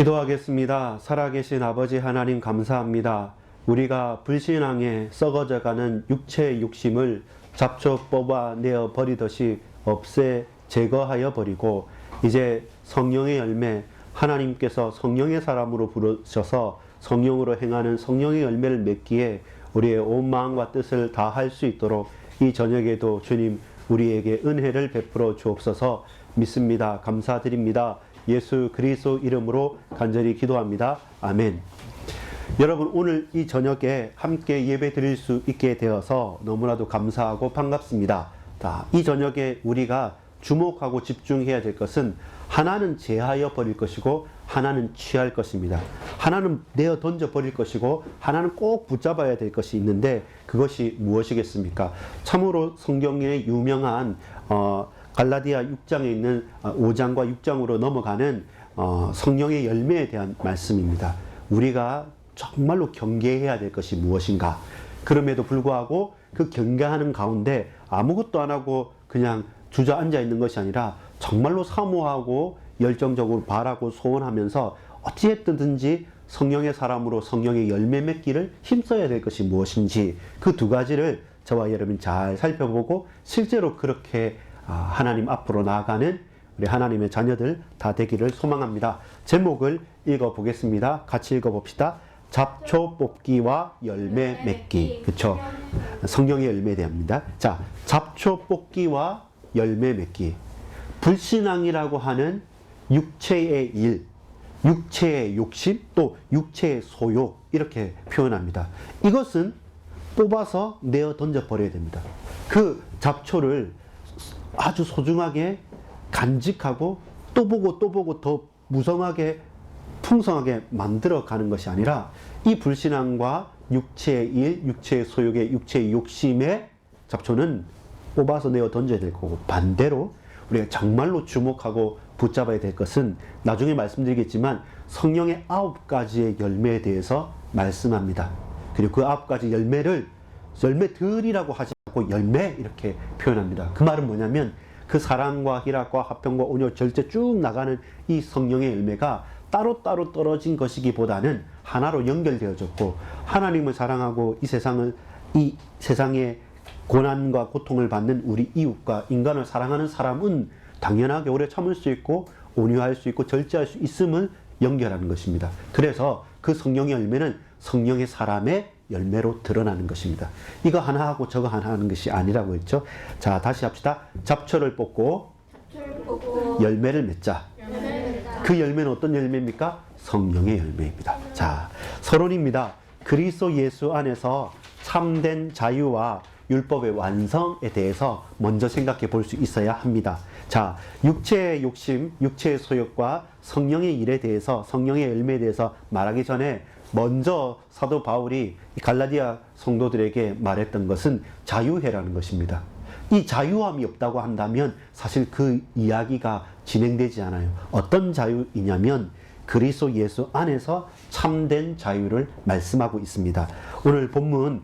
기도하겠습니다. 살아계신 아버지 하나님 감사합니다. 우리가 불신앙에 썩어져가는 육체의 욕심을 잡초 뽑아내어 버리듯이 없애 제거하여 버리고 이제 성령의 열매, 하나님께서 성령의 사람으로 부르셔서 성령으로 행하는 성령의 열매를 맺기에 우리의 온 마음과 뜻을 다할 수 있도록 이 저녁에도 주님 우리에게 은혜를 베풀어 주옵소서. 믿습니다. 감사드립니다. 예수 그리스도 이름으로 간절히 기도합니다. 아멘. 여러분, 오늘 이 저녁에 함께 예배 드릴 수 있게 되어서 너무나도 감사하고 반갑습니다. 이 저녁에 우리가 주목하고 집중해야 될 것은 하나는 제하여 버릴 것이고 하나는 취할 것입니다. 하나는 내어 던져 버릴 것이고 하나는 꼭 붙잡아야 될 것이 있는데 그것이 무엇이겠습니까? 참으로 성경의 유명한 갈라디아 6장에 있는 5장과 6장으로 넘어가는 성령의 열매에 대한 말씀입니다. 우리가 정말로 경계해야 될 것이 무엇인가? 그럼에도 불구하고 그 경계하는 가운데 아무것도 안 하고 그냥 주저앉아 있는 것이 아니라 정말로 사모하고 열정적으로 바라고 소원하면서 어찌했든지 성령의 사람으로 성령의 열매 맺기를 힘써야 될 것이 무엇인지 그 두 가지를 저와 여러분 잘 살펴보고 실제로 그렇게 하나님 앞으로 나아가는 우리 하나님의 자녀들 다 되기를 소망합니다. 제목을 읽어보겠습니다. 같이 읽어봅시다. 잡초 뽑기와 열매 맺기. 그렇죠? 성령의 열매에 대합니다. 자, 잡초 뽑기와 열매 맺기. 불신앙이라고 하는 육체의 일, 육체의 욕심, 또 육체의 소욕 이렇게 표현합니다. 이것은 뽑아서 내어 던져 버려야 됩니다. 그 잡초를 아주 소중하게 간직하고 또 보고 또 보고 더 무성하게 풍성하게 만들어 가는 것이 아니라 이 불신앙과 육체의 일, 육체의 소욕의 육체의 욕심의 잡초는 뽑아서 내어 던져야 될 거고, 반대로 우리가 정말로 주목하고 붙잡아야 될 것은 나중에 말씀드리겠지만 성령의 9가지의 열매에 대해서 말씀합니다. 그리고 그 9가지 열매를 열매들이라고 하지 않고 열매 이렇게 표현합니다. 그 말은 뭐냐면 그 사랑과 희락과 화평과 온유 절제 쭉 나가는 이 성령의 열매가 따로따로 떨어진 것이기보다는 하나로 연결되어졌고, 하나님을 사랑하고 이 세상의 고난과 고통을 받는 우리 이웃과 인간을 사랑하는 사람은 당연하게 오래 참을 수 있고 온유할 수 있고 절제할 수 있음을 연결하는 것입니다. 그래서 그 성령의 열매는 성령의 사람의 열매로 드러나는 것입니다. 이거 하나 하고 저거 하나 하는 것이 아니라고 했죠. 자, 다시 합시다. 잡초를 뽑고 열매를 맺자. 그 열매는 어떤 열매입니까? 성령의 열매입니다. 자, 서론입니다. 그리스도 예수 안에서 참된 자유와 율법의 완성에 대해서 먼저 생각해 볼 수 있어야 합니다. 자, 육체의 욕심, 육체의 소욕과 성령의 일에 대해서, 성령의 열매에 대해서 말하기 전에 먼저 사도 바울이 갈라디아 성도들에게 말했던 것은 자유해라는 것입니다. 이 자유함이 없다고 한다면 사실 그 이야기가 진행되지 않아요. 어떤 자유이냐면 그리스도 예수 안에서 참된 자유를 말씀하고 있습니다. 오늘 본문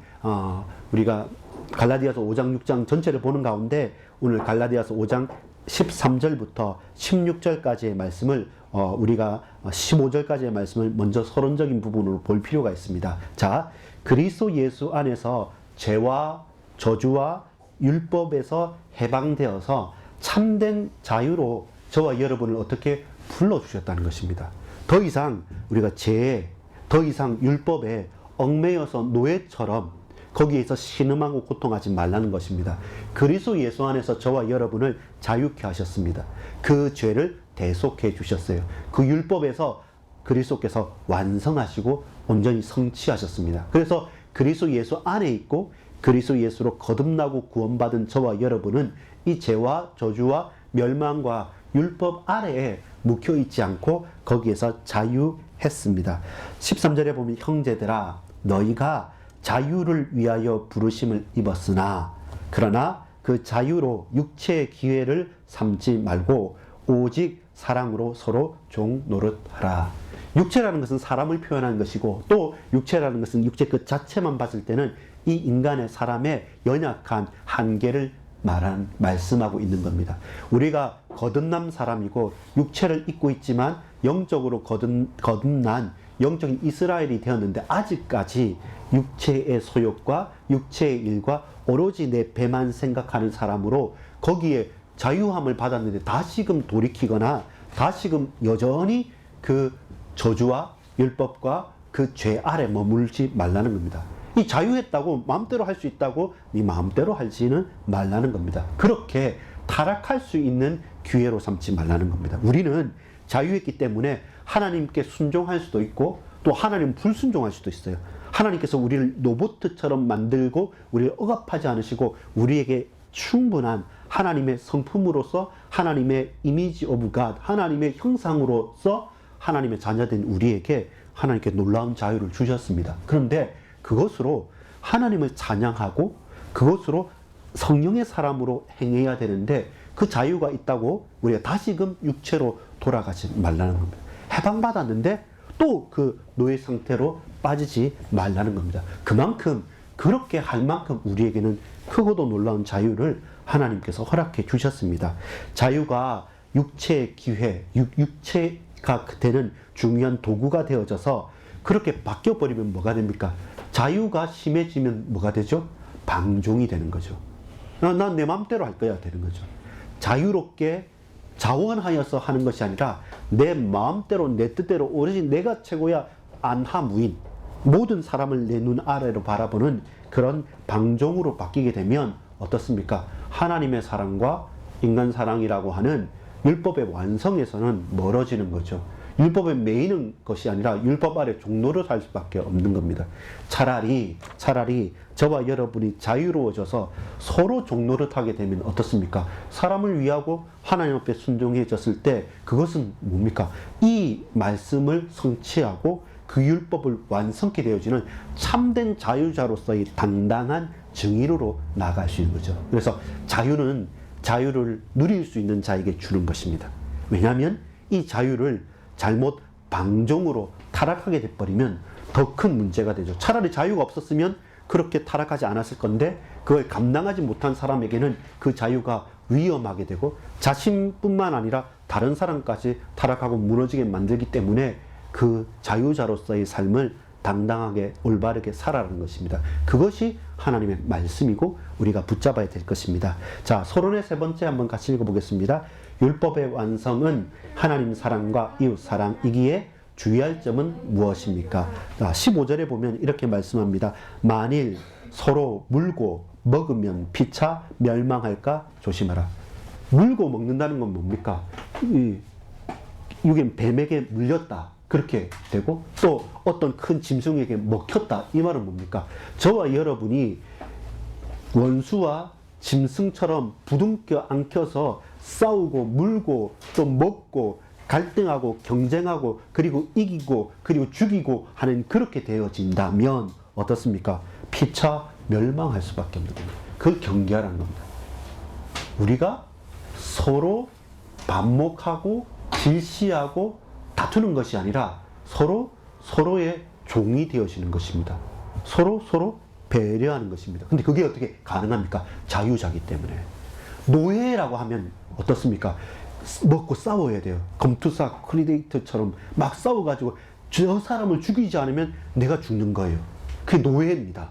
우리가 갈라디아서 5장 6장 전체를 보는 가운데 오늘 갈라디아서 5장 13절부터 16절까지의 말씀을 우리가 15절까지의 말씀을 먼저 서론적인 부분으로 볼 필요가 있습니다. 자, 그리스도 예수 안에서 죄와 저주와 율법에서 해방되어서 참된 자유로 저와 여러분을 어떻게 불러주셨다는 것입니다. 더 이상 우리가 죄에, 더 이상 율법에 얽매여서 노예처럼 거기에서 신음하고 고통하지 말라는 것입니다. 그리스도 예수 안에서 저와 여러분을 자유케 하셨습니다. 그 죄를 대속해 주셨어요. 그 율법에서 그리스도께서 완성하시고 온전히 성취하셨습니다. 그래서 그리스도 예수 안에 있고 그리스도 예수로 거듭나고 구원받은 저와 여러분은 이 죄와 저주와 멸망과 율법 아래에 묵혀 있지 않고 거기에서 자유했습니다. 13절에 보면 형제들아 너희가 자유를 위하여 부르심을 입었으나 그러나 그 자유로 육체의 기회를 삼지 말고 오직 사랑으로 서로 종 노릇하라. 육체라는 것은 사람을 표현하는 것이고 또 육체라는 것은 육체 그 자체만 봤을 때는 이 인간의 사람의 연약한 한계를 말씀하고 있는 겁니다. 우리가 거듭난 사람이고 육체를 입고 있지만 영적으로 거듭난 영적인 이스라엘이 되었는데 아직까지 육체의 소욕과 육체의 일과 오로지 내 배만 생각하는 사람으로 거기에 자유함을 받았는데 다시금 돌이키거나 다시금 여전히 그 저주와 율법과 그 죄 아래 머물지 말라는 겁니다. 이 자유했다고 마음대로 할 수 있다고 네 마음대로 하지는 말라는 겁니다. 그렇게 타락할 수 있는 기회로 삼지 말라는 겁니다. 우리는 자유했기 때문에 하나님께 순종할 수도 있고 또 하나님 불순종할 수도 있어요. 하나님께서 우리를 로봇처럼 만들고 우리를 억압하지 않으시고 우리에게 충분한 하나님의 성품으로서 하나님의 이미지 오브 갓, 하나님의 형상으로서 하나님의 자녀된 우리에게 하나님께 놀라운 자유를 주셨습니다. 그런데 그것으로 하나님을 찬양하고 그것으로 성령의 사람으로 행해야 되는데 그 자유가 있다고 우리가 다시금 육체로 돌아가지 말라는 겁니다. 해방받았는데 또 그 노예 상태로 빠지지 말라는 겁니다. 그만큼 그렇게 할 만큼 우리에게는 크고도 놀라운 자유를 하나님께서 허락해 주셨습니다. 자유가 육체의 기회, 육체가 되는 중요한 도구가 되어져서 그렇게 바뀌어버리면 뭐가 됩니까? 자유가 심해지면 뭐가 되죠? 방종이 되는 거죠. 난 내 마음대로 할 거야 되는 거죠. 자유롭게 자원하여서 하는 것이 아니라 내 마음대로 내 뜻대로 오로지 내가 최고야 안하무인 모든 사람을 내 눈 아래로 바라보는 그런 방종으로 바뀌게 되면 어떻습니까? 하나님의 사랑과 인간 사랑이라고 하는 율법의 완성에서는 멀어지는 거죠. 율법에 매이는 것이 아니라 율법 아래 종노릇 할 수밖에 없는 겁니다. 차라리 저와 여러분이 자유로워져서 서로 종노릇하게 되면 어떻습니까? 사람을 위하고 하나님 앞에 순종해졌을 때 그것은 뭡니까? 이 말씀을 성취하고 그 율법을 완성케 되어지는 참된 자유자로서의 당당한 증인으로 나아갈 수 있는 거죠. 그래서 자유는 자유를 누릴 수 있는 자에게 주는 것입니다. 왜냐하면 이 자유를 잘못 방종으로 타락하게 돼버리면 더 큰 문제가 되죠. 차라리 자유가 없었으면 그렇게 타락하지 않았을 건데 그걸 감당하지 못한 사람에게는 그 자유가 위험하게 되고 자신뿐만 아니라 다른 사람까지 타락하고 무너지게 만들기 때문에 그 자유자로서의 삶을 당당하게 올바르게 살아가는 것입니다. 그것이 하나님의 말씀이고 우리가 붙잡아야 될 것입니다. 자, 서론의 세 번째 한번 같이 읽어보겠습니다. 율법의 완성은 하나님 사랑과 이웃 사랑이기에 주의할 점은 무엇입니까? 15절에 보면 이렇게 말씀합니다. 만일 서로 물고 먹으면 피차 멸망할까 조심하라. 물고 먹는다는 건 뭡니까? 이게 뱀에게 물렸다. 그렇게 되고 또 어떤 큰 짐승에게 먹혔다. 이 말은 뭡니까? 저와 여러분이 원수와 짐승처럼 부둥켜 안겨서 싸우고 물고 또 먹고 갈등하고 경쟁하고 그리고 이기고 그리고 죽이고 하는 그렇게 되어진다면 어떻습니까? 피차 멸망할 수밖에 없는 겁니다. 그걸 경계하라는 겁니다. 우리가 서로 반목하고 질시하고 다투는 것이 아니라 서로의 종이 되어지는 것입니다. 서로 배려하는 것입니다. 근데 그게 어떻게 가능합니까? 자유자기 때문에. 노예라고 하면 어떻습니까? 먹고 싸워야 돼요. 검투사 크리데이터처럼 막 싸워가지고 저 사람을 죽이지 않으면 내가 죽는 거예요. 그게 노예입니다.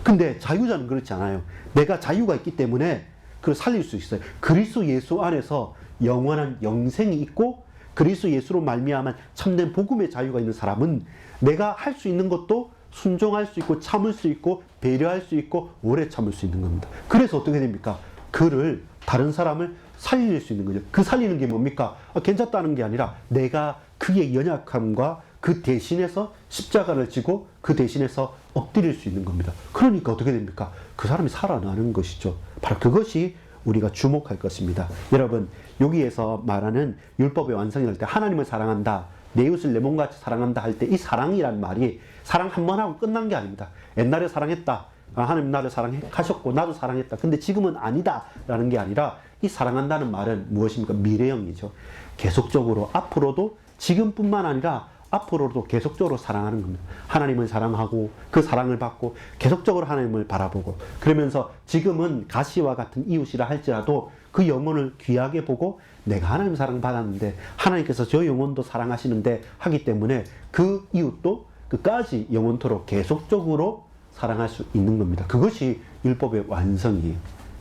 근데 자유자는 그렇지 않아요. 내가 자유가 있기 때문에 그걸 살릴 수 있어요. 그리스도 예수 안에서 영원한 영생이 있고 그리스도 예수로 말미암은 참된 복음의 자유가 있는 사람은 내가 할 수 있는 것도 순종할 수 있고 참을 수 있고 배려할 수 있고 오래 참을 수 있는 겁니다. 그래서 어떻게 됩니까? 그를 다른 사람을 살릴 수 있는 거죠. 그 살리는 게 뭡니까? 괜찮다는 게 아니라 내가 그의 연약함과 그 대신해서 십자가를 지고 그 대신해서 엎드릴 수 있는 겁니다. 그러니까 어떻게 됩니까? 그 사람이 살아나는 것이죠. 바로 그것이 우리가 주목할 것입니다. 여러분, 여기에서 말하는 율법의 완성이 될 때 하나님을 사랑한다, 내 이웃을 내 몸같이 사랑한다 할 때 이 사랑이란 말이 사랑 한 번 하고 끝난 게 아닙니다. 옛날에 사랑했다. 하나님 나를 사랑하셨고 나도 사랑했다. 근데 지금은 아니다 라는 게 아니라 이 사랑한다는 말은 무엇입니까? 미래형이죠. 계속적으로 앞으로도 지금뿐만 아니라 앞으로도 계속적으로 사랑하는 겁니다. 하나님을 사랑하고 그 사랑을 받고 계속적으로 하나님을 바라보고 그러면서 지금은 가시와 같은 이웃이라 할지라도 그 영혼을 귀하게 보고 내가 하나님 사랑 받았는데 하나님께서 저 영혼도 사랑하시는데 하기 때문에 그 이웃도 끝까지 영원토록 계속적으로 사랑할 수 있는 겁니다. 그것이 율법의 완성이에요.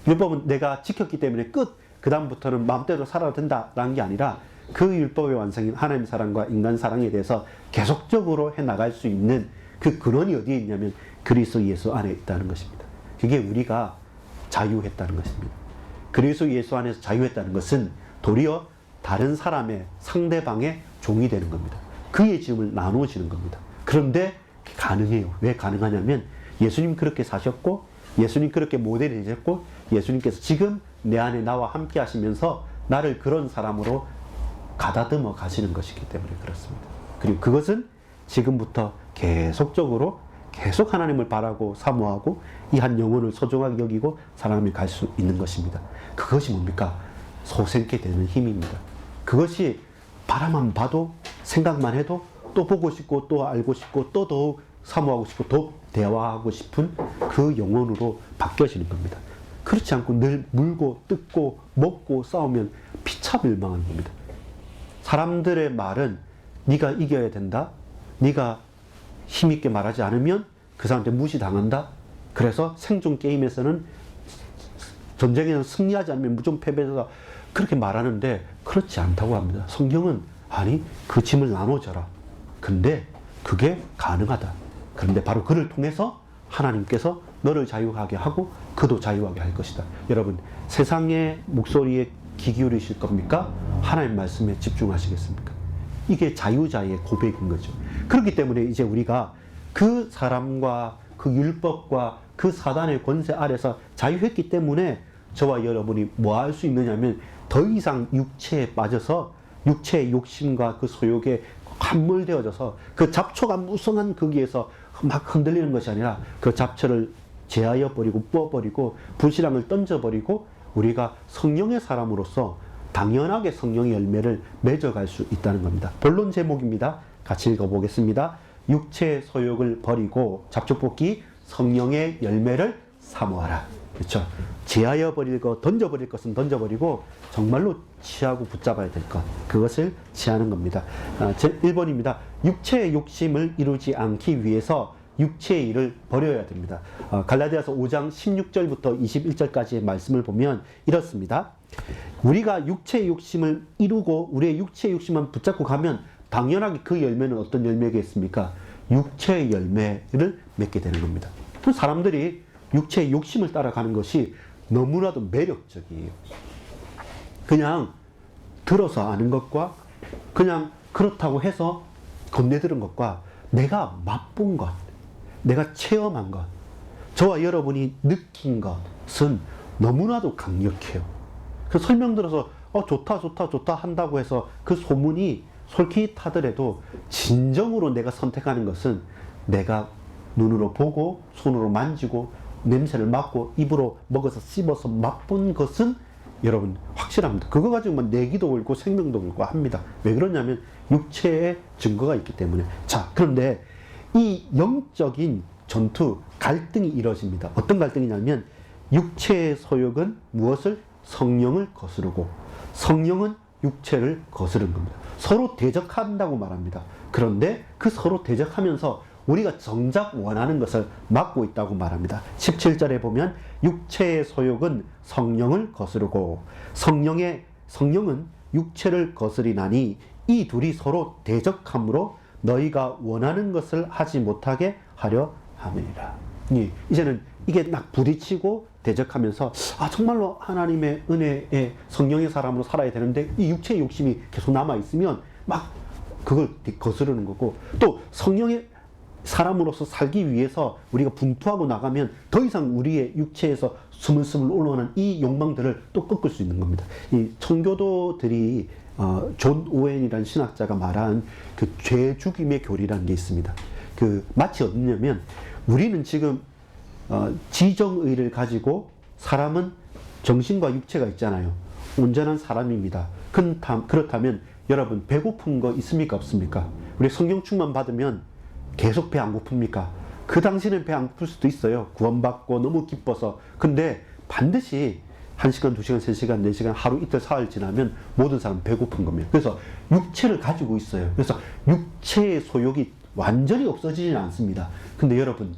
율법은 내가 지켰기 때문에 끝! 그 다음부터는 마음대로 살아도 된다라는 게 아니라 그 율법의 완성인 하나님 사랑과 인간 사랑에 대해서 계속적으로 해나갈 수 있는 그 근원이 어디에 있냐면 그리스도 예수 안에 있다는 것입니다. 그게 우리가 자유했다는 것입니다. 그리스도 예수 안에서 자유했다는 것은 도리어 다른 사람의 상대방의 종이 되는 겁니다. 그의 짐을 나누어지는 겁니다. 그런데 가능해요. 왜 가능하냐면 예수님 그렇게 사셨고 예수님 그렇게 모델이 되셨고 예수님께서 지금 내 안에 나와 함께 하시면서 나를 그런 사람으로 가다듬어 가시는 것이기 때문에 그렇습니다. 그리고 그것은 지금부터 계속적으로 계속 하나님을 바라고 사모하고 이 한 영혼을 소중하게 여기고 사랑하며 갈 수 있는 것입니다. 그것이 뭡니까? 소생케 되는 힘입니다. 그것이 바라만 봐도 생각만 해도 또 보고 싶고 또 알고 싶고 또 더욱 사모하고 싶고 더 대화하고 싶은 그 영혼으로 바뀌어지는 겁니다. 그렇지 않고 늘 물고 뜯고 먹고 싸우면 피차 멸망하는 겁니다. 사람들의 말은 네가 이겨야 된다. 네가 힘있게 말하지 않으면 그 사람한테 무시당한다. 그래서 생존 게임에서는 전쟁에서 승리하지 않으면 무조건 패배다. 그렇게 말하는데 그렇지 않다고 합니다. 성경은 아니 그 짐을 나눠줘라. 근데 그게 가능하다. 그런데 바로 그를 통해서 하나님께서 너를 자유하게 하고 그도 자유하게 할 것이다. 여러분 세상의 목소리에 귀 기울이실 겁니까? 하나님 말씀에 집중하시겠습니까? 이게 자유자의 고백인 거죠. 그렇기 때문에 이제 우리가 그 사람과 그 율법과 그 사단의 권세 아래서 자유했기 때문에 저와 여러분이 뭐 할 수 있느냐면 더 이상 육체에 빠져서 육체의 욕심과 그 소욕에 함몰되어져서 그 잡초가 무성한 거기에서 막 흔들리는 것이 아니라 그 잡초를 제하여 버리고 부어버리고 불신앙을 던져버리고 우리가 성령의 사람으로서 당연하게 성령의 열매를 맺어갈 수 있다는 겁니다. 본론 제목입니다. 같이 읽어보겠습니다. 육체의 소욕을 버리고 잡초 뽑기 성령의 열매를 사모하라. 그렇죠? 제하여 버릴 것, 던져버릴 것은 던져버리고 정말로 취하고 붙잡아야 될 것, 그것을 취하는 겁니다. 제 1번입니다. 육체의 욕심을 이루지 않기 위해서 육체의 일을 버려야 됩니다. 갈라디아서 5장 16절부터 21절까지의 말씀을 보면 이렇습니다. 우리가 육체의 욕심을 이루고 우리의 육체의 욕심만 붙잡고 가면 당연하게 그 열매는 어떤 열매겠습니까? 육체의 열매를 맺게 되는 겁니다. 사람들이 육체의 욕심을 따라가는 것이 너무나도 매력적이에요. 그냥 들어서 아는 것과 그냥 그렇다고 해서 건네들은 것과 내가 맛본 것, 내가 체험한 것, 저와 여러분이 느낀 것은 너무나도 강력해요. 그 설명 들어서 좋다 좋다 좋다 한다고 해서 그 소문이 솔깃하더라도 진정으로 내가 선택하는 것은 내가 눈으로 보고 손으로 만지고 냄새를 맡고 입으로 먹어서 씹어서 맛본 것은 여러분 확실합니다. 그거 가지고 내기도 걸고 생명도 걸고 합니다. 왜 그러냐면 육체의 증거가 있기 때문에. 자, 그런데 이 영적인 전투, 갈등이 이루어집니다. 어떤 갈등이냐면 육체의 소욕은 무엇을? 성령을 거스르고 성령은 육체를 거스르는 겁니다. 서로 대적한다고 말합니다. 그런데 그 서로 대적하면서 우리가 정작 원하는 것을 막고 있다고 말합니다. 17절에 보면 육체의 소욕은 성령을 거스르고 성령은 육체를 거스리나니 이 둘이 서로 대적함으로 너희가 원하는 것을 하지 못하게 하려 함이니라. 이제는 이게 막 부딪히고 대적하면서 정말로 하나님의 은혜의 성령의 사람으로 살아야 되는데 이 육체의 욕심이 계속 남아있으면 막 그걸 거스르는 거고, 또 성령의 사람으로서 살기 위해서 우리가 분투하고 나가면 더 이상 우리의 육체에서 스물스물 올라오는 이 욕망들을 또 꺾을 수 있는 겁니다. 이 청교도들이 존 오웬이라는 신학자가 말한 그 죄 죽임의 교리라는 게 있습니다. 그 마치 어디냐면 우리는 지금 지정의를 가지고 사람은 정신과 육체가 있잖아요. 온전한 사람입니다. 그렇다면 여러분 배고픈 거 있습니까? 없습니까? 우리 성령 충만 받으면 계속 배 안 고픕니까? 그 당시는 배 안 고플 수도 있어요. 구원받고 너무 기뻐서. 근데 반드시 1시간, 2시간, 3시간, 4시간, 하루, 이틀, 사흘 지나면 모든 사람 배고픈 겁니다. 그래서 육체를 가지고 있어요. 그래서 육체의 소욕이 완전히 없어지지는 않습니다. 근데 여러분,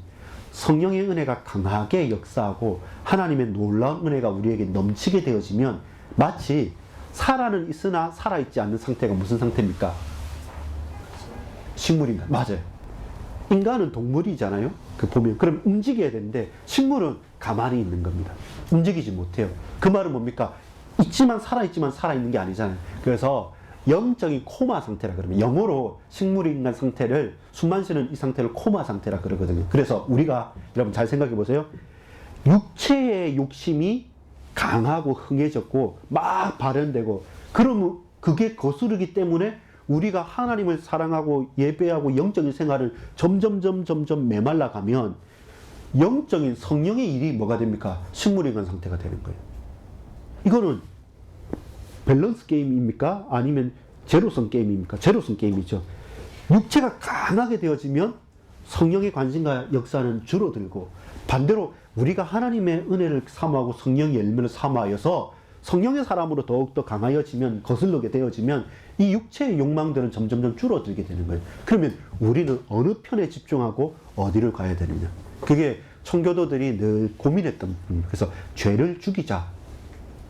성령의 은혜가 강하게 역사하고 하나님의 놀라운 은혜가 우리에게 넘치게 되어지면 마치 살아는 있으나 살아있지 않는 상태가 무슨 상태입니까? 식물인간. 맞아요. 인간은 동물이잖아요. 그 보면 그럼 움직여야 되는데 식물은 가만히 있는 겁니다. 움직이지 못해요. 그 말은 뭡니까? 있지만 살아있는 게 아니잖아요. 그래서 영적인 코마 상태라 그러면 영어로 식물인간 상태를 숨만 쉬는 이 상태를 코마 상태라 그러거든요. 그래서 우리가 여러분 잘 생각해 보세요. 육체의 욕심이 강하고 흥해졌고 막 발현되고 그러면 그게 거스르기 때문에 우리가 하나님을 사랑하고 예배하고 영적인 생활을 점점 메말라 가면 영적인 성령의 일이 뭐가 됩니까? 식물인간 상태가 되는 거예요. 이거는 밸런스 게임입니까? 아니면 제로섬 게임입니까? 제로섬 게임이죠. 육체가 강하게 되어지면 성령의 관심과 역사는 줄어들고 반대로 우리가 하나님의 은혜를 사모하고 성령의 열매를 사모하여서 성령의 사람으로 더욱더 강하여지면 거슬르게 되어지면 이 육체의 욕망들은 점점 줄어들게 되는 거예요. 그러면 우리는 어느 편에 집중하고 어디를 가야 되느냐. 그게 청교도들이 늘 고민했던 부분입니다. 그래서 죄를 죽이자.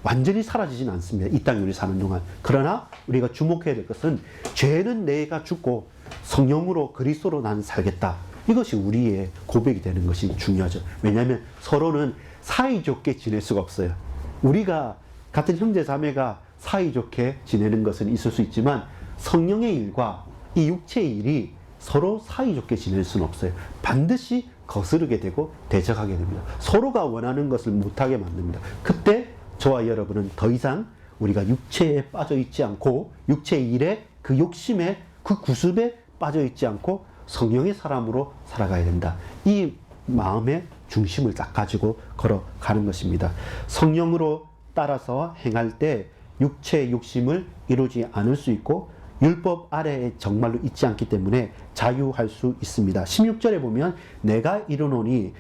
완전히 사라지진 않습니다. 이 땅에 우리 사는 동안. 그러나 우리가 주목해야 될 것은 죄는 내가 죽고 성령으로 그리스도로 나는 살겠다. 이것이 우리의 고백이 되는 것이 중요하죠. 왜냐하면 서로는 사이좋게 지낼 수가 없어요. 우리가 같은 형제 자매가 사이좋게 지내는 것은 있을 수 있지만 성령의 일과 이 육체의 일이 서로 사이좋게 지낼 수는 없어요. 반드시 거스르게 되고 대적하게 됩니다. 서로가 원하는 것을 못하게 만듭니다. 그때 저와 여러분은 더 이상 우리가 육체에 빠져 있지 않고 육체의 일에 그 욕심에 그 구습에 빠져 있지 않고 성령의 사람으로 살아가야 된다. 이 마음의 중심을 딱 가지고 걸어가는 것입니다. 성령으로 따라서 행할 때 육체의 욕심을 이루지 않을 수 있고 율법 아래에 정말로 있지 않기 때문에 자유할 수 있습니다. 16절에 보면 내가 이르노니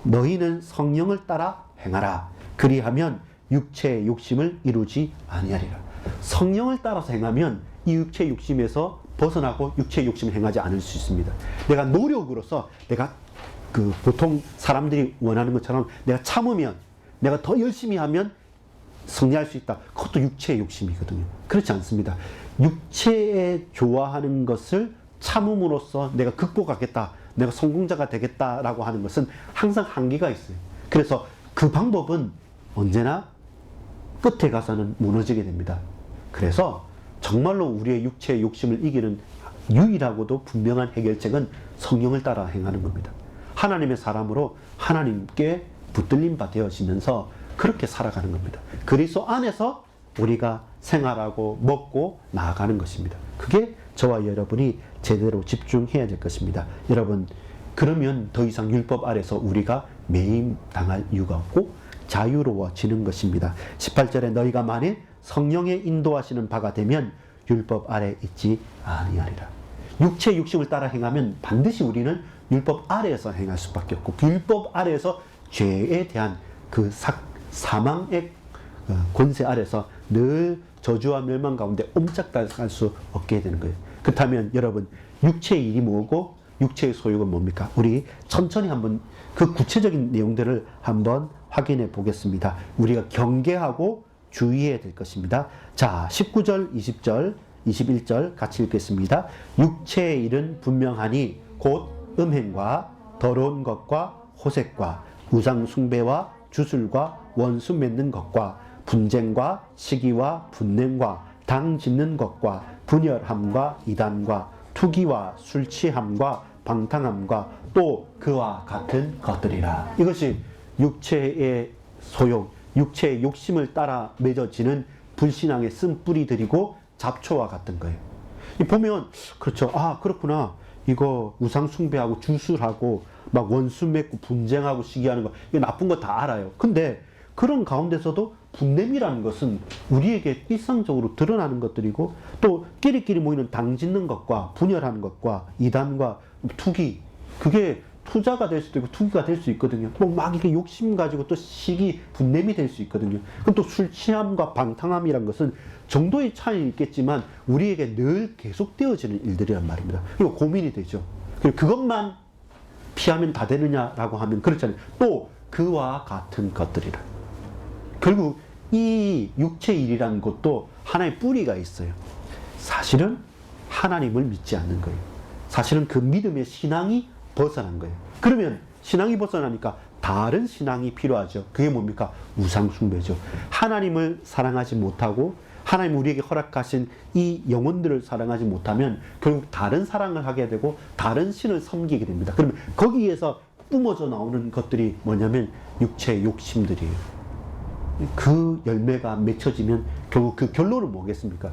너희는 성령을 따라 행하라. 그리하면 육체의 욕심을 이루지 아니하리라. 성령을 따라서 행하면 이 육체의 욕심에서 벗어나고 육체의 욕심을 행하지 않을 수 있습니다. 내가 노력으로서 내가 그 보통 사람들이 원하는 것처럼 내가 참으면 내가 더 열심히 하면 승리할 수 있다. 그것도 육체의 욕심이거든요. 그렇지 않습니다. 육체에 좋아하는 것을 참음으로써 내가 극복하겠다. 내가 성공자가 되겠다라고 하는 것은 항상 한계가 있어요. 그래서 그 방법은 언제나 끝에 가서는 무너지게 됩니다. 그래서 정말로 우리의 육체의 욕심을 이기는 유일하고도 분명한 해결책은 성령을 따라 행하는 겁니다. 하나님의 사람으로 하나님께 붙들림 바 되어지면서 그렇게 살아가는 겁니다. 그리스도 안에서 우리가 생활하고 먹고 나아가는 것입니다. 그게 저와 여러분이 제대로 집중해야 될 것입니다. 여러분, 그러면 더 이상 율법 아래서 우리가 매임당할 이유가 없고 자유로워지는 것입니다. 18절에 너희가 만일 성령의 인도하시는 바가 되면 율법 아래 있지 아니하리라. 육체의 욕심을 따라 행하면 반드시 우리는 율법 아래에서 행할 수밖에 없고 그 율법 아래에서 죄에 대한 그 사망의 권세 아래서 늘 저주와 멸망 가운데 옴짝달싹할 수 없게 되는 거예요. 그렇다면 여러분 육체의 일이 뭐고 육체의 소욕은 뭡니까? 우리 천천히 한번 그 구체적인 내용들을 한번 확인해 보겠습니다. 우리가 경계하고 주의해야 될 것입니다. 자, 19절, 20절, 21절 같이 읽겠습니다. 육체의 일은 분명하니 곧 음행과 더러운 것과 호색과 우상 숭배와 주술과 원수 맺는 것과 분쟁과 시기와 분냄과 당 짓는 것과 분열함과 이단과 투기와 술 취함과 방탕함과 또 그와 같은 것들이라. 이것이 육체의 소욕, 육체의 욕심을 따라 맺어지는 불신앙의 쓴뿌리들이고 잡초와 같은 거예요. 보면 그렇죠. 아 그렇구나. 이거 우상 숭배하고 주술하고 막 원수 맺고 분쟁하고 시기하는 거 이거 나쁜 거 다 알아요. 근데 그런 가운데서도 분냄이라는 것은 우리에게 일상적으로 드러나는 것들이고 또 끼리끼리 모이는 당 짓는 것과 분열하는 것과 이단과 투기 그게 투자가 될 수도 있고 투기가 될 수 있거든요. 또 막 이렇게 욕심 가지고 또 시기 분냄이 될 수 있거든요. 그럼 또 술 취함과 방탕함이란 것은 정도의 차이는 있겠지만 우리에게 늘 계속되어지는 일들이란 말입니다. 그리고 고민이 되죠. 그리고 그것만 피하면 다 되느냐라고 하면 그렇잖아요. 또 그와 같은 것들이라. 결국 이 육체의 일이라는 것도 하나의 뿌리가 있어요. 사실은 하나님을 믿지 않는 거예요. 사실은 그 믿음의 신앙이 벗어난 거예요. 그러면 신앙이 벗어나니까 다른 신앙이 필요하죠. 그게 뭡니까? 우상숭배죠. 하나님을 사랑하지 못하고 하나님 우리에게 허락하신 이 영혼들을 사랑하지 못하면 결국 다른 사랑을 하게 되고 다른 신을 섬기게 됩니다. 그러면 거기에서 뿜어져 나오는 것들이 뭐냐면 육체의 욕심들이에요. 그 열매가 맺혀지면 결국 그 결론은 뭐겠습니까?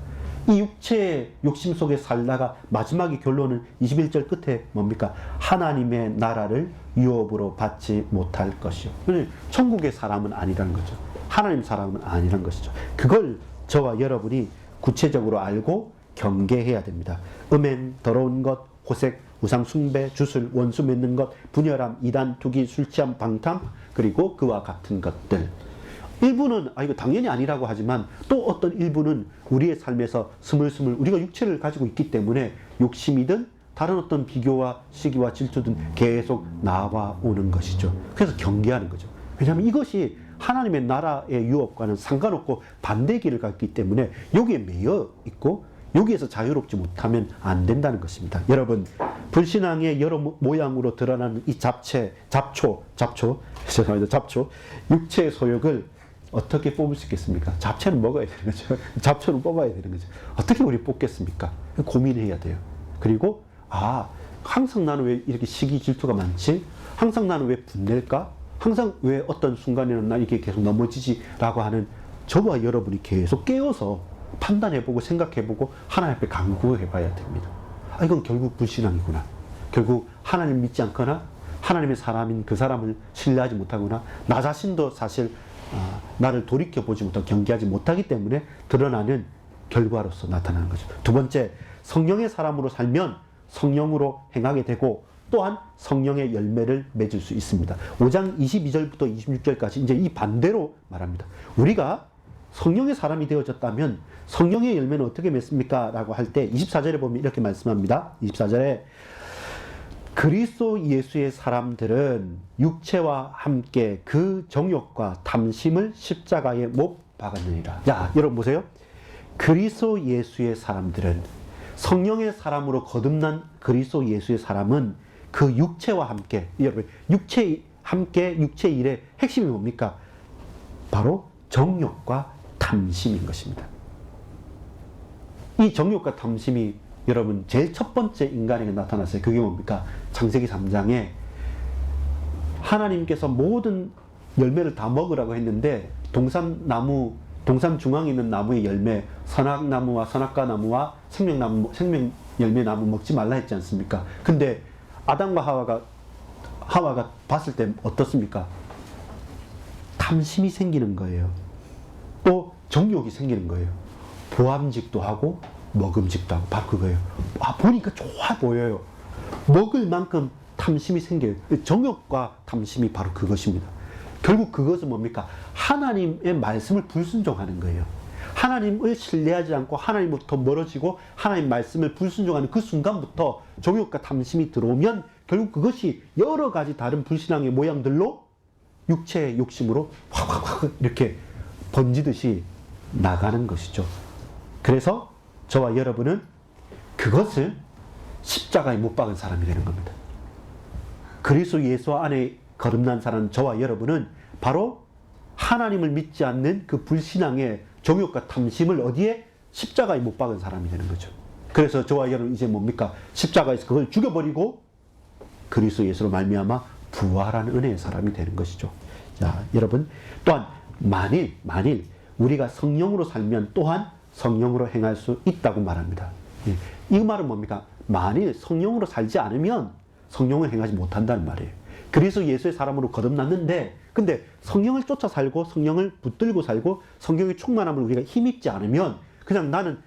이 육체의 욕심 속에 살다가 마지막의 결론은 21절 끝에 뭡니까? 하나님의 나라를 유업으로 받지 못할 것이요. 천국의 사람은 아니라는 거죠. 하나님 사람은 아니라는 것이죠. 그걸 저와 여러분이 구체적으로 알고 경계해야 됩니다. 음행, 더러운 것, 호색, 우상 숭배, 주술, 원수 맺는 것, 분열함, 이단, 투기, 술 취함, 방탕, 그리고 그와 같은 것들. 일부는 이거 당연히 아니라고 하지만 또 어떤 일부는 우리의 삶에서 스물스물 우리가 육체를 가지고 있기 때문에 욕심이든 다른 어떤 비교와 시기와 질투든 계속 나와 오는 것이죠. 그래서 경계하는 거죠. 왜냐하면 이것이 하나님의 나라의 유업과는 상관없고 반대 길을 갔기 때문에 여기에 매여 있고 여기에서 자유롭지 못하면 안 된다는 것입니다. 여러분, 불신앙의 여러 모양으로 드러나는 이 잡초, 육체의 소욕을 어떻게 뽑을 수 있겠습니까? 잡채는 먹어야 되는 거죠. 잡초는 뽑아야 되는 거죠. 어떻게 우리 뽑겠습니까? 고민해야 돼요. 그리고 항상 나는 왜 이렇게 시기 질투가 많지? 항상 나는 왜 분낼까? 항상 왜 어떤 순간에는 나 이렇게 계속 넘어지지? 라고 하는 저와 여러분이 계속 깨어서 판단해보고 생각해보고 하나님 앞에 간구해봐야 됩니다. 이건 결국 불신앙이구나. 결국 하나님 믿지 않거나 하나님의 사람인 그 사람을 신뢰하지 못하거나 나 자신도 사실 나를 돌이켜보지 못하고 경계하지 못하기 때문에 드러나는 결과로서 나타나는 거죠. 두 번째, 성령의 사람으로 살면 성령으로 행하게 되고 또한 성령의 열매를 맺을 수 있습니다. 5장 22절부터 26절까지 이제 이 반대로 말합니다. 우리가 성령의 사람이 되어졌다면 성령의 열매는 어떻게 맺습니까? 라고 할 때 24절에 보면 이렇게 말씀합니다. 24절에 그리스도 예수의 사람들은 육체와 함께 그 정욕과 탐심을 십자가에 못 박았느니라. 자, 여러분 보세요. 그리스도 예수의 사람들은 성령의 사람으로 거듭난 그리스도 예수의 사람은 그 육체와 함께, 여러분, 육체의 일의 핵심이 뭡니까? 바로 정욕과 탐심인 것입니다. 이 정욕과 탐심이 여러분 제일 첫 번째 인간에게 나타났어요. 그게 뭡니까? 창세기 3장에 하나님께서 모든 열매를 다 먹으라고 했는데 동산 중앙에 있는 나무의 열매, 선악나무와 선악과 나무와 생명 열매 나무 먹지 말라 했지 않습니까? 근데 아담과 하와가 봤을 때 어떻습니까? 탐심이 생기는 거예요. 또 정욕이 생기는 거예요. 보암직도 하고 먹음직도 하고 바로 그거예요. 보니까 좋아 보여요. 먹을 만큼 탐심이 생겨요. 정욕과 탐심이 바로 그것입니다. 결국 그것은 뭡니까? 하나님의 말씀을 불순종하는 거예요. 하나님을 신뢰하지 않고 하나님부터 멀어지고 하나님 말씀을 불순종하는 그 순간부터 정욕과 탐심이 들어오면 결국 그것이 여러 가지 다른 불신앙의 모양들로 육체의 욕심으로 확 이렇게 번지듯이 나가는 것이죠. 그래서 저와 여러분은 그것을 십자가에 못 박은 사람이 되는 겁니다. 그리스도 예수 안에 거듭난 사람 저와 여러분은 바로 하나님을 믿지 않는 그 불신앙의 정욕과 탐심을 어디에? 십자가에 못 박은 사람이 되는 거죠. 그래서 저와 여러분 이제 뭡니까? 십자가에서 그걸 죽여버리고 그리스도 예수로 말미암아 부활한 은혜의 사람이 되는 것이죠. 자, 여러분 또한 만일 우리가 성령으로 살면 또한 성령으로 행할 수 있다고 말합니다. 이 말은 뭡니까? 만일 성령으로 살지 않으면 성령을 행하지 못한다는 말이에요. 그리스도 예수의 사람으로 거듭났는데, 근데 성령을 쫓아 살고 성령을 붙들고 살고 성령의 충만함을 우리가 힘입지 않으면 그냥 나는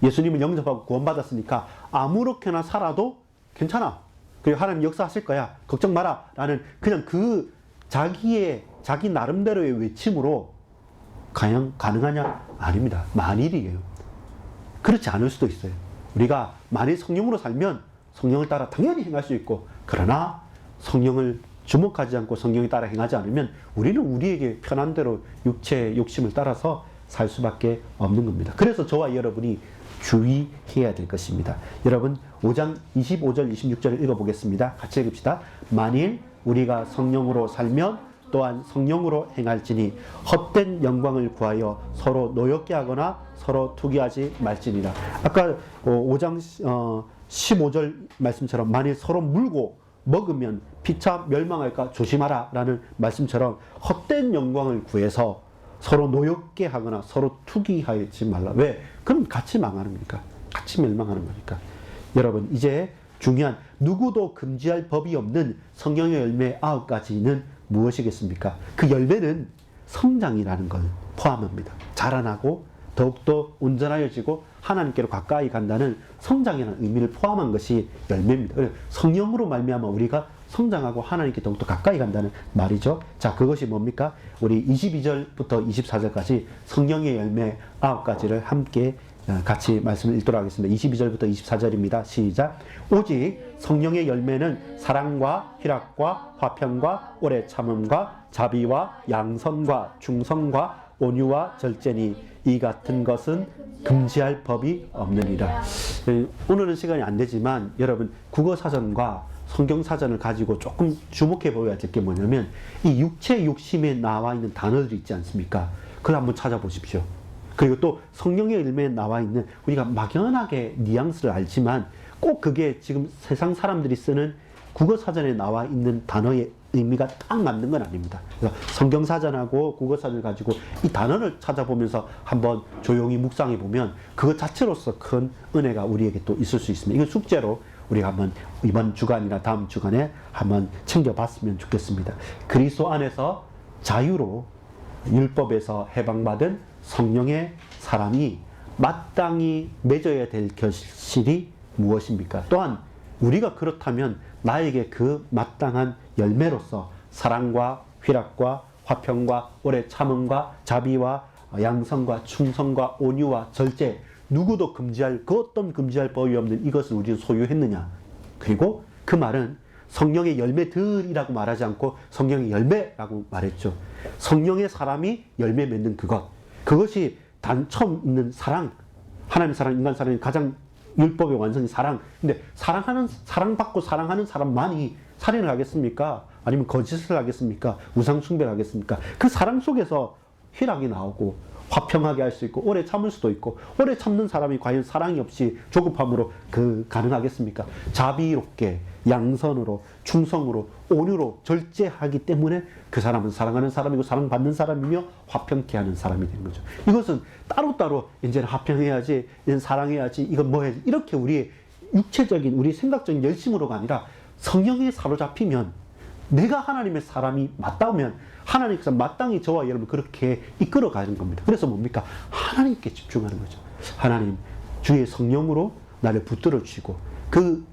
예수님을 영접하고 구원받았으니까 아무렇게나 살아도 괜찮아. 그리고 하나님 역사하실 거야. 걱정 마라. 라는 그냥 그 자기 나름대로의 외침으로 과연 가능하냐? 아닙니다. 만일이에요. 그렇지 않을 수도 있어요. 우리가 만일 성령으로 살면 성령을 따라 당연히 행할 수 있고, 그러나 성령을 주목하지 않고 성령에 따라 행하지 않으면 우리는 우리에게 편한 대로 육체의 욕심을 따라서 살 수밖에 없는 겁니다. 그래서 저와 여러분이 주의해야 될 것입니다. 여러분 5장 25절 26절을 읽어보겠습니다. 같이 읽읍시다. 만일 우리가 성령으로 살면 또한 성령으로 행할지니 헛된 영광을 구하여 서로 노엽게 하거나 서로 투기하지 말지니라. 아까 5장 15절 말씀처럼 만일 서로 물고 먹으면 피차 멸망할까 조심하라 라는 말씀처럼 헛된 영광을 구해서 서로 노엽게 하거나 서로 투기하지 말라. 왜? 그럼 같이 망하는 거니까. 같이 멸망하는 거니까. 여러분 이제 중요한 누구도 금지할 법이 없는 성령의 열매 9가지는 무엇이겠습니까? 그 열매는 성장이라는 걸 포함합니다. 자라나고 더욱더 온전하여지고 하나님께로 가까이 간다는 성장이라는 의미를 포함한 것이 열매입니다. 성령으로 말미암아 우리가 성장하고 하나님께 더욱더 가까이 간다는 말이죠. 자, 그것이 뭡니까? 우리 22절부터 24절까지 성령의 열매 9가지를 함께 같이 말씀을 읽도록 하겠습니다. 22절부터 24절입니다. 시작. 오직 성령의 열매는 사랑과 희락과 화평과 오래 참음과 자비와 양선과 충성과 온유와 절제니 이 같은 것은 금지할 법이 없느니라. 오늘은 시간이 안 되지만 여러분 국어사전과 성경사전을 가지고 조금 주목해 보여야 될 게 뭐냐면 이 육체 욕심에 나와 있는 단어들이 있지 않습니까? 그걸 한번 찾아보십시오. 그리고 또 성령의 열매에 나와 있는 우리가 막연하게 뉘앙스를 알지만 꼭 그게 지금 세상 사람들이 쓰는 국어사전에 나와 있는 단어의 의미가 딱 맞는 건 아닙니다. 그래서 성경사전하고 국어사전을 가지고 이 단어를 찾아보면서 한번 조용히 묵상해 보면 그것 자체로서 큰 은혜가 우리에게 또 있을 수 있습니다. 이건 숙제로 우리가 한번 이번 주간이나 다음 주간에 한번 챙겨봤으면 좋겠습니다. 그리스도 안에서 자유로 율법에서 해방받은 성령의 사람이 마땅히 맺어야 될 결실이 무엇입니까? 또한 우리가 그렇다면 나에게 그 마땅한 열매로서 사랑과 희락과 화평과 오래 참음과 자비와 양성과 충성과 온유와 절제, 누구도 금지할 그 어떤 금지할 법이 없는 이것을 우리는 소유했느냐. 그리고 그 말은 성령의 열매들이라고 말하지 않고 성령의 열매라고 말했죠. 성령의 사람이 열매 맺는 그것이 처음 있는 사랑, 하나님의 사랑, 인간 사랑이 가장 율법의 완성이 사랑. 근데 사랑받고 사랑하는 사람만이 살인을 하겠습니까? 아니면 거짓을 하겠습니까? 우상 숭배를 하겠습니까? 그 사랑 속에서 희락이 나오고 화평하게 할 수 있고 오래 참을 수도 있고, 오래 참는 사람이 과연 사랑이 없이 조급함으로 가능하겠습니까? 자비롭게 양선으로 충성으로 온유로 절제하기 때문에 그 사람은 사랑하는 사람이고 사랑받는 사람이며 화평케 하는 사람이 되는 거죠. 이것은 따로따로 이제는 화평해야지, 이제는 사랑해야지, 이건 뭐 해야지, 이렇게 우리의 육체적인 우리 생각적인 열심으로가 아니라 성령에 사로잡히면, 내가 하나님의 사람이 맞다면 하나님께서 마땅히 저와 여러분 그렇게 이끌어 가는 겁니다. 그래서 뭡니까? 하나님께 집중하는 거죠. 하나님, 주의 성령으로 나를 붙들어 주시고 그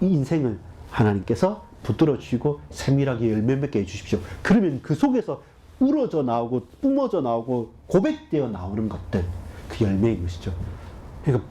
인생을 하나님께서 붙들어 주시고 세밀하게 열매 맺게 해주십시오. 그러면 그 속에서 우러져 나오고 뿜어져 나오고 고백되어 나오는 것들, 그 열매인 것이죠. 그러니까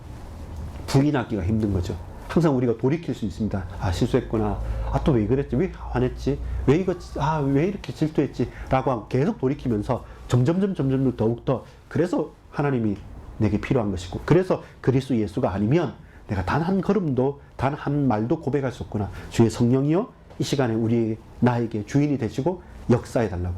부인하기가 힘든 거죠. 항상 우리가 돌이킬 수 있습니다. 아, 실수했구나. 아, 또 왜 그랬지? 왜 화냈지? 왜 이렇게 질투했지? 라고 계속 돌이키면서 점점 더욱더, 그래서 하나님이 내게 필요한 것이고, 그래서 그리스도 예수가 아니면 내가 단 한 걸음도, 단 한 말도 고백할 수 없구나. 주의 성령이여, 이 시간에 나에게 주인이 되시고 역사해 달라고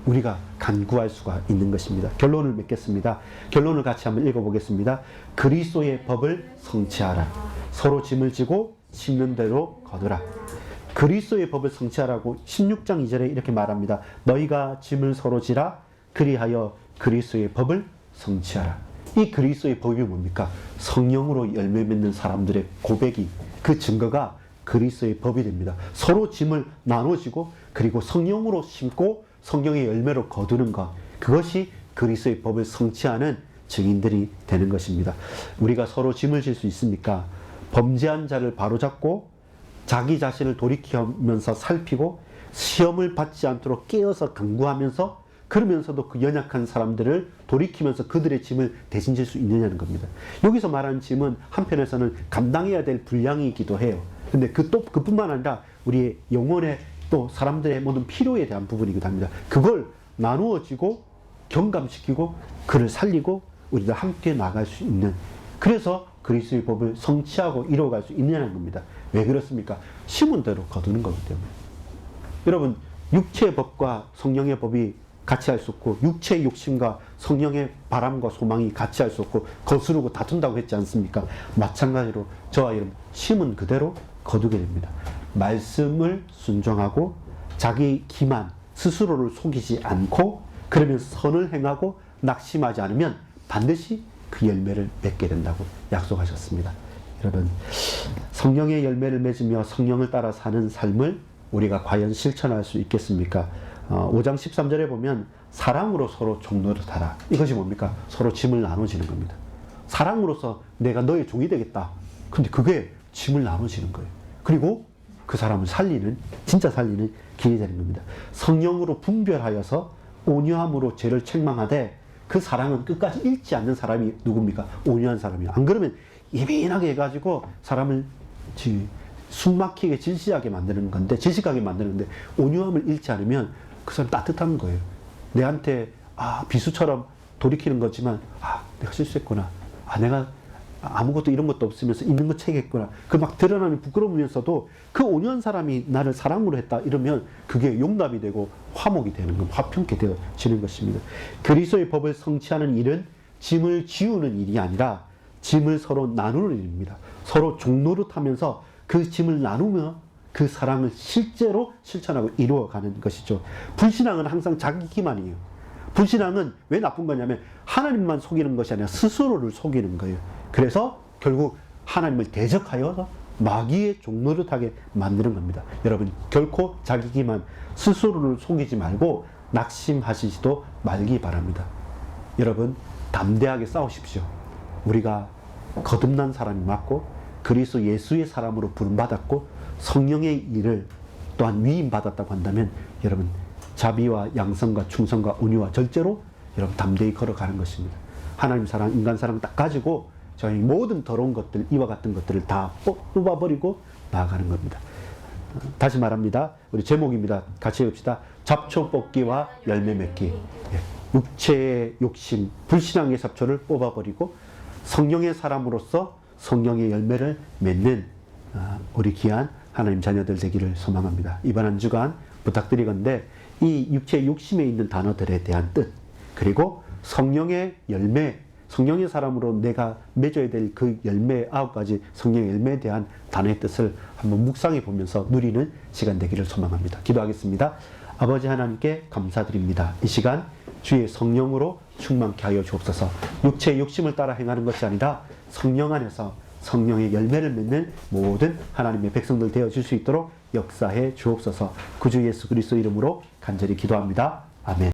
우리가 간구할 수가 있는 것입니다. 결론을 맺겠습니다. 결론을 같이 한번 읽어보겠습니다. 그리스도의 법을 성취하라. 서로 짐을 지고 심는 대로 거두라. 그리스도의 법을 성취하라고 16장 2절에 이렇게 말합니다. 너희가 짐을 서로 지라. 그리하여 그리스도의 법을 성취하라. 이 그리스도의 법이 뭡니까? 성령으로 열매 맺는 사람들의 고백이, 그 증거가 그리스도의 법이 됩니다. 서로 짐을 나눠지고 그리고 성령으로 심고 성령의 열매로 거두는 것, 그것이 그리스도의 법을 성취하는 증인들이 되는 것입니다. 우리가 서로 짐을 질 수 있습니까? 범죄한 자를 바로잡고 자기 자신을 돌이키면서 살피고 시험을 받지 않도록 깨어서 강구하면서 그러면서도 그 연약한 사람들을 돌이키면서 그들의 짐을 대신 질 수 있느냐는 겁니다. 여기서 말하는 짐은 한편에서는 감당해야 될 분량이기도 해요. 근데 그뿐만 아니라 우리의 영혼의 또 사람들의 모든 필요에 대한 부분이기도 합니다. 그걸 나누어지고 경감시키고 그를 살리고 우리가 함께 나갈 수 있는, 그래서 그리스도의 법을 성취하고 이루어갈 수 있느냐는 겁니다. 왜 그렇습니까? 심은 대로 거두는 거기 때문에. 여러분, 육체의 법과 성령의 법이 같이 할 수 없고 육체의 욕심과 성령의 바람과 소망이 같이 할 수 없고 거스르고 다툰다고 했지 않습니까? 마찬가지로 저와 여러분 심은 그대로 거두게 됩니다. 말씀을 순종하고 자기 기만 스스로를 속이지 않고 그러면서 선을 행하고 낙심하지 않으면 반드시 그 열매를 맺게 된다고 약속하셨습니다. 여러분, 성령의 열매를 맺으며 성령을 따라 사는 삶을 우리가 과연 실천할 수 있겠습니까? 5장 13절에 보면 사랑으로 서로 종노릇하라. 이것이 뭡니까? 서로 짐을 나눠지는 겁니다. 사랑으로서 내가 너의 종이 되겠다. 근데 그게 짐을 나눠지는 거예요. 그리고 그 사람을 살리는, 진짜 살리는 길이 되는 겁니다. 성령으로 분별하여서 온유함으로 죄를 책망하되 그 사랑은 끝까지 잃지 않는 사람이 누굽니까? 온유한 사람이에요. 안 그러면 예민하게 해가지고 사람을 숨막히게 질시하게 만드는 건데, 질식하게 만드는 건데, 온유함을 잃지 않으면 그 사람 따뜻한 거예요. 내한테 비수처럼 돌이키는 거지만 내가 실수했구나. 내가 아무것도 이런 것도 없으면서 있는 거 책했구나. 그 막 드러나는 부끄러우면서도 그 온유한 사람이 나를 사랑으로 했다 이러면 그게 용납이 되고 화목이 되는 것, 화평케 되어지는 것입니다. 그리스도의 법을 성취하는 일은 짐을 지우는 일이 아니라 짐을 서로 나누는 일입니다. 서로 종노릇하면서 그 짐을 나누며 그 사랑을 실제로 실천하고 이루어가는 것이죠. 불신앙은 항상 자기 기만이에요. 불신앙은 왜 나쁜 거냐면 하나님만 속이는 것이 아니라 스스로를 속이는 거예요. 그래서 결국 하나님을 대적하여서 마귀의 종노릇하게 만드는 겁니다. 여러분, 결코 자기 기만, 스스로를 속이지 말고 낙심하시지도 말기 바랍니다. 여러분, 담대하게 싸우십시오. 우리가 거듭난 사람이 맞고 그리스도 예수의 사람으로 부름받았고 성령의 일을 또한 위임받았다고 한다면 여러분 자비와 양성과 충성과 온유와 절제로 여러분 담대히 걸어가는 것입니다. 하나님 사랑, 인간 사랑 딱 가지고 저희 모든 더러운 것들, 이와 같은 것들을 다 뽑아버리고 나아가는 겁니다. 다시 말합니다. 우리 제목입니다. 같이 읽읍시다. 잡초 뽑기와 열매 맺기. 육체의 욕심, 불신앙의 잡초를 뽑아버리고 성령의 사람으로서 성령의 열매를 맺는 우리 귀한 하나님 자녀들 되기를 소망합니다. 이번 한 주간 부탁드리건대 이 육체의 욕심에 있는 단어들에 대한 뜻, 그리고 성령의 열매, 성령의 사람으로 내가 맺어야 될 그 열매, 9가지 성령의 열매에 대한 단어의 뜻을 한번 묵상해 보면서 누리는 시간 되기를 소망합니다. 기도하겠습니다. 아버지 하나님께 감사드립니다. 이 시간 주의 성령으로 충만케 하여 주옵소서. 육체의 욕심을 따라 행하는 것이 아니라 성령 안에서 성령의 열매를 맺는 모든 하나님의 백성들 되어줄 수 있도록 역사해 주옵소서. 구주 예수 그리스도 이름으로 간절히 기도합니다. 아멘.